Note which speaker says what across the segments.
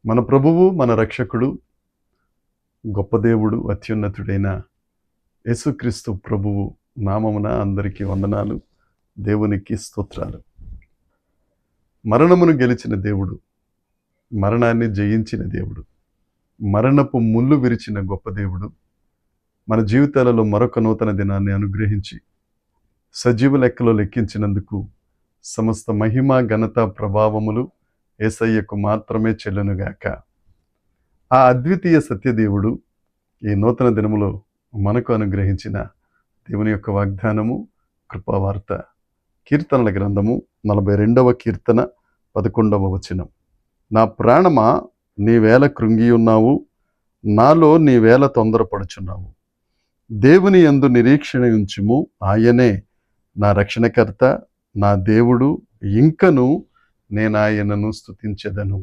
Speaker 1: మన ప్రభువు, మన రక్షకుడు, గొప్ప దేవుడు, అత్యున్నతుడైన యేసుక్రీస్తు ప్రభువు నామమున అందరికీ వందనాలు. దేవునికి స్తోత్రాలు. మరణమును గెలిచిన దేవుడు, మరణాన్ని జయించిన దేవుడు, మరణపు ముళ్ళు విరిచిన గొప్ప దేవుడు మన జీవితాలలో మరొక నూతన దినాన్ని అనుగ్రహించి సజీవ లెక్కలో లెక్కించినందుకు సమస్త మహిమ, ఘనత, ప్రభావములు యేసయ్యకు మాత్రమే చెల్లునుగాక. ఆ అద్వితీయ సత్యదేవుడు ఈ నూతన దినములో మనకు అనుగ్రహించిన దేవుని యొక్క వాగ్దానము, కృపావార్త, కీర్తనల గ్రంథము 42వ కీర్తన 11వ వచనం. నా ప్రాణమా నీవేళ కృంగి ఉన్నావు, నాలో నీవేళ తొందరపడుచున్నావు. దేవుని యందు నిరీక్షణ ఉంచుము, ఆయనే నా రక్షణకర్త, నా దేవుడు, ఇంకను నేనాయనను స్తుతించెదను.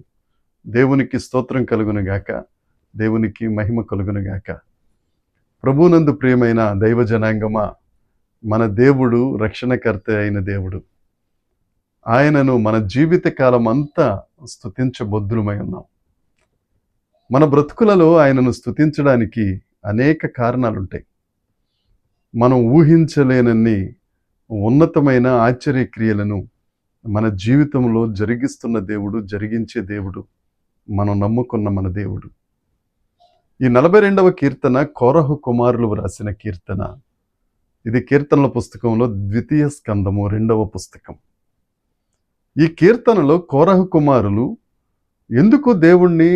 Speaker 1: దేవునికి స్తోత్రం కలుగునుగాక, దేవునికి మహిమ కలుగునుగాక. ప్రభునందు ప్రియమైన దైవ జనాంగమా, మన దేవుడు రక్షణకర్త అయిన దేవుడు. ఆయనను మన జీవిత కాలం అంతా స్తుతించబద్దులమై ఉన్నాం. మన బ్రతుకులలో ఆయనను స్తుతించడానికి అనేక కారణాలుంటాయి. మనం ఊహించలేనన్ని ఉన్నతమైన ఆశ్చర్యక్రియలను మన జీవితంలో జరిగిస్తున్న దేవుడు, జరిగించే దేవుడు, మనం నమ్ముకున్న మన దేవుడు. ఈ 42వ కీర్తన కోరహు కుమారులు వ్రాసిన కీర్తన. ఇది కీర్తనల పుస్తకంలో ద్వితీయ స్కందము 2వ పుస్తకం. ఈ కీర్తనలో కోరహు కుమారులు ఎందుకు దేవుణ్ణి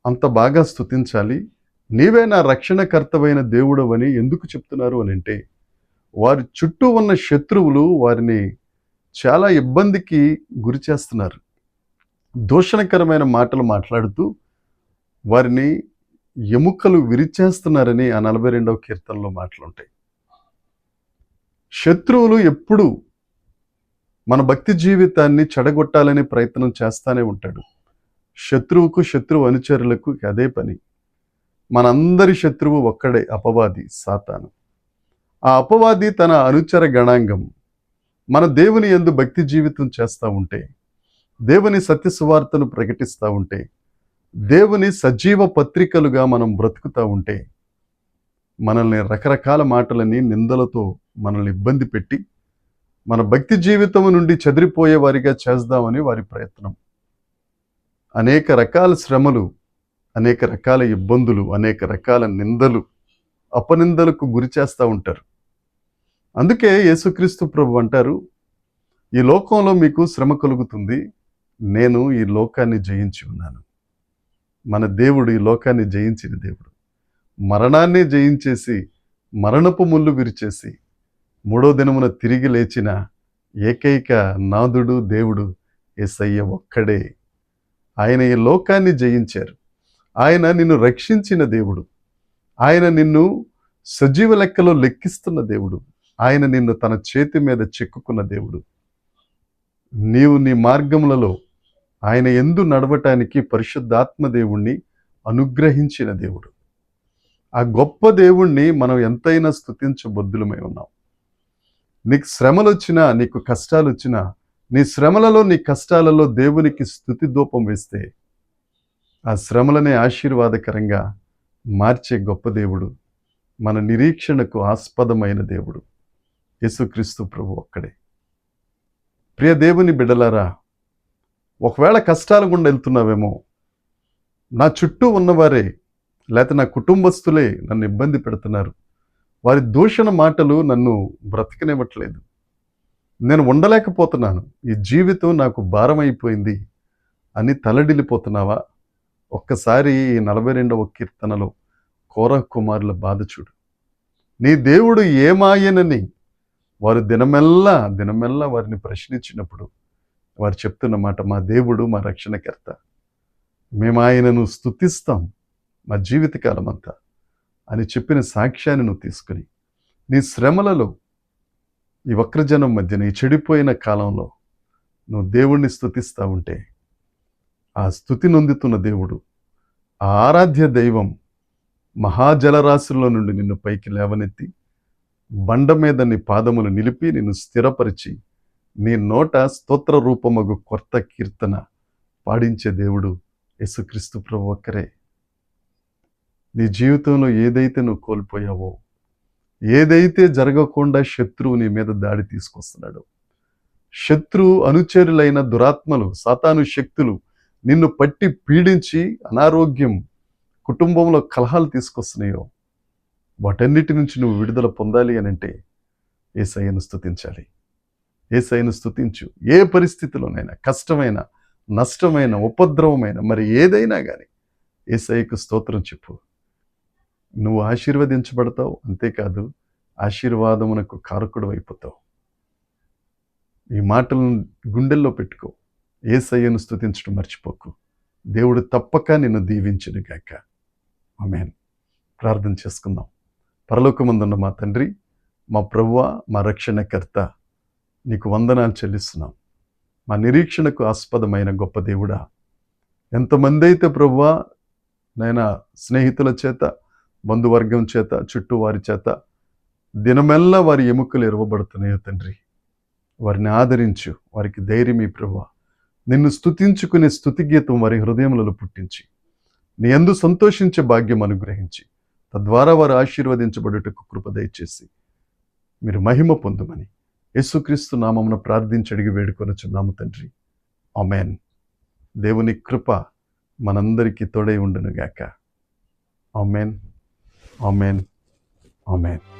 Speaker 1: అంత బాగా స్తుతించాలి, నీవే నా రక్షణకర్తవైన దేవుడవని ఎందుకు చెప్తున్నారు అని అంటే, వారి చుట్టూ ఉన్న శత్రువులు వారిని చాలా ఇబ్బందికి గురి చేస్తున్నారు. దూషణకరమైన మాటలు మాట్లాడుతూ వారిని ఎముకలు విరిచేస్తున్నారని ఆ 42వ కీర్తనలో మాటలుంటాయి. శత్రువులు ఎప్పుడు మన భక్తి జీవితాన్ని చెడగొట్టాలనే ప్రయత్నం చేస్తానే ఉంటాడు. శత్రువుకు, శత్రువు అనుచరులకు అదే పని. మనందరి శత్రువు ఒక్కడే, అపవాది, సాతాను. ఆ అపవాది తన అనుచర గణాంగం మన దేవుని యందు భక్తి జీవితం చేస్తూ ఉంటే, దేవుని సత్య సువార్తను ప్రకటిస్తూ ఉంటే, దేవుని సజీవ పత్రికలుగా మనం బ్రతుకుతూ ఉంటే, మనల్ని రకరకాల మాటలని, నిందలతో మనల్ని ఇబ్బంది పెట్టి మన భక్తి జీవితం నుండి చెదిరిపోయే వారిగా చేద్దామని వారి ప్రయత్నం. అనేక రకాల శ్రమలు, అనేక రకాల ఇబ్బందులు, అనేక రకాల నిందలు, అపనిందలకు గురి చేస్తూ ఉంటారు. అందుకే యేసుక్రీస్తు ప్రభు అంటారు, ఈ లోకంలో మీకు శ్రమ కలుగుతుంది, నేను ఈ లోకాన్ని జయించి ఉన్నాను. మన దేవుడు ఈ లోకాన్ని జయించిన దేవుడు. మరణాన్ని జయించేసి, మరణపు ముళ్ళు విరిచేసి, 3వ దినమున తిరిగి లేచిన ఏకైక నాథుడు, దేవుడు యేసయ్య ఒక్కడే. ఆయన ఈ లోకాన్ని జయించారు. ఆయన నిన్ను రక్షించిన దేవుడు. ఆయన నిన్ను సజీవ లెక్కలో లెక్కిస్తున్న దేవుడు. ఆయన నిన్ను తన చేతి మీద చెక్కుకున్న దేవుడు. నీవు నీ మార్గములలో ఆయన యందు నడవటానికి పరిశుద్ధాత్మ దేవుణ్ణి అనుగ్రహించిన దేవుడు. ఆ గొప్ప దేవుణ్ణి మనం ఎంతైనా స్తుతించబద్దులమై ఉన్నాం. నీకు శ్రమలు వచ్చినా, నీకు కష్టాలు వచ్చినా, నీ శ్రమలలో, నీ కష్టాలలో దేవునికి స్తుతి ధూపం వేస్తే ఆ శ్రమలనే ఆశీర్వాదకరంగా మార్చే గొప్ప దేవుడు, మన నిరీక్షణకు ఆస్పదమైన దేవుడు యేసుక్రీస్తు ప్రభు ఒక్కడే. ప్రియ దేవుని బిడ్డలారా, ఒకవేళ కష్టాల గుండా వెళ్తున్నావేమో, నా చుట్టూ ఉన్నవారే లేకపోతే నా కుటుంబస్తులే నన్ను ఇబ్బంది పెడుతున్నారు, వారి దూషణ మాటలు నన్ను బ్రతకనివ్వట్లేదు, నేను ఉండలేకపోతున్నాను, ఈ జీవితం నాకు భారం అయిపోయింది అని తలడిల్లిపోతున్నావా? ఒక్కసారి ఈ 42వ కీర్తనలో కోరహు కుమారుల బాధ చూడు. నీ దేవుడు ఏమాయనని వారు దినమెల్లా వారిని ప్రశ్నించినప్పుడు వారు చెప్తున్న మాట, మా దేవుడు మా రక్షణకర్త, మేము ఆయనను స్తుతిస్తాం మా జీవితకాలం అంతా అని చెప్పిన సాక్ష్యాన్ని నువ్వు తీసుకుని, నీ శ్రమలలో, ఈ వక్రజనం మధ్యన, ఈ చెడిపోయిన కాలంలో నువ్వు దేవుణ్ణి స్తుతిస్తూ ఉంటే, ఆ స్తుతి నొందుతున్న దేవుడు, ఆ ఆరాధ్య దైవం మహాజలరాశుల్లో నుండి నిన్ను పైకి లేవనెత్తి బండ మీద నీ పాదములు నిలిపి నిన్ను స్థిరపరిచి నీ నోట స్తోత్ర రూపమగు కొత్త కీర్తన పాడించే దేవుడు యేసుక్రీస్తు ప్రభు ఒక్కరే. నీ జీవితంలో ఏదైతే నువ్వు కోల్పోయావో, ఏదైతే జరగకుండా శత్రువు నీ మీద దాడి తీసుకొస్తున్నాడో, శత్రువు అనుచరులైన దురాత్మలు, సాతాను శక్తులు నిన్ను పట్టి పీడించి అనారోగ్యం, కుటుంబంలో కలహాలు తీసుకొస్తున్నాయో, వాటన్నిటి నుంచి నువ్వు విడుదల పొందాలి అని అంటే యేసయ్యను స్తుతించాలి. యేసయ్యను స్తుతించు. ఏ పరిస్థితిలోనైనా, కష్టమైన, నష్టమైన, ఉపద్రవమైన, మరి ఏదైనా కానీ యేసయ్యకు స్తోత్రం చెప్పు. నువ్వు ఆశీర్వదించబడతావు, అంతేకాదు ఆశీర్వాదమునకు కారకుడు అయిపోతావు. ఈ మాటలను గుండెల్లో పెట్టుకో. యేసయ్యను స్తుతించడం మర్చిపోకు. దేవుడు తప్పక నిన్ను దీవించును గాక. ఆమేన్. ప్రార్థన చేసుకుందాం. పరలోకమందున్న మా తండ్రి, మా ప్రభువా, మా రక్షణకర్త, నీకు వందనాలు చెల్లిస్తున్నాం. మా నిరీక్షణకు ఆస్పదమైన గొప్ప దేవుడా, ఎంతమంది అయితే ప్రభువా నైనా స్నేహితుల చేత, బంధువర్గం చేత, చుట్టూ వారి చేత దినమెల్లా వారి ఎముకలు ఎరవబడుతున్నాయో తండ్రి, వారిని ఆదరించు, వారికి ధైర్యం ఈ ప్రభువా. నిన్ను స్తుతించుకునే స్తుతి గీతం వారి హృదయములలో పుట్టించి, నీ యందు సంతోషించే భాగ్యం అనుగ్రహించి, తద్వారా వారు ఆశీర్వదించబడుటకు కృప దయచేసి మీరు మహిమ పొందుమని యేసుక్రీస్తు నామమున ప్రార్థించి అడిగి వేడుకొనుచున్నాము తండ్రి. ఆమేన్. దేవుని కృప మనందరికీ తోడై ఉండును గాక. ఆమేన్. ఆమేన్. ఆమేన్.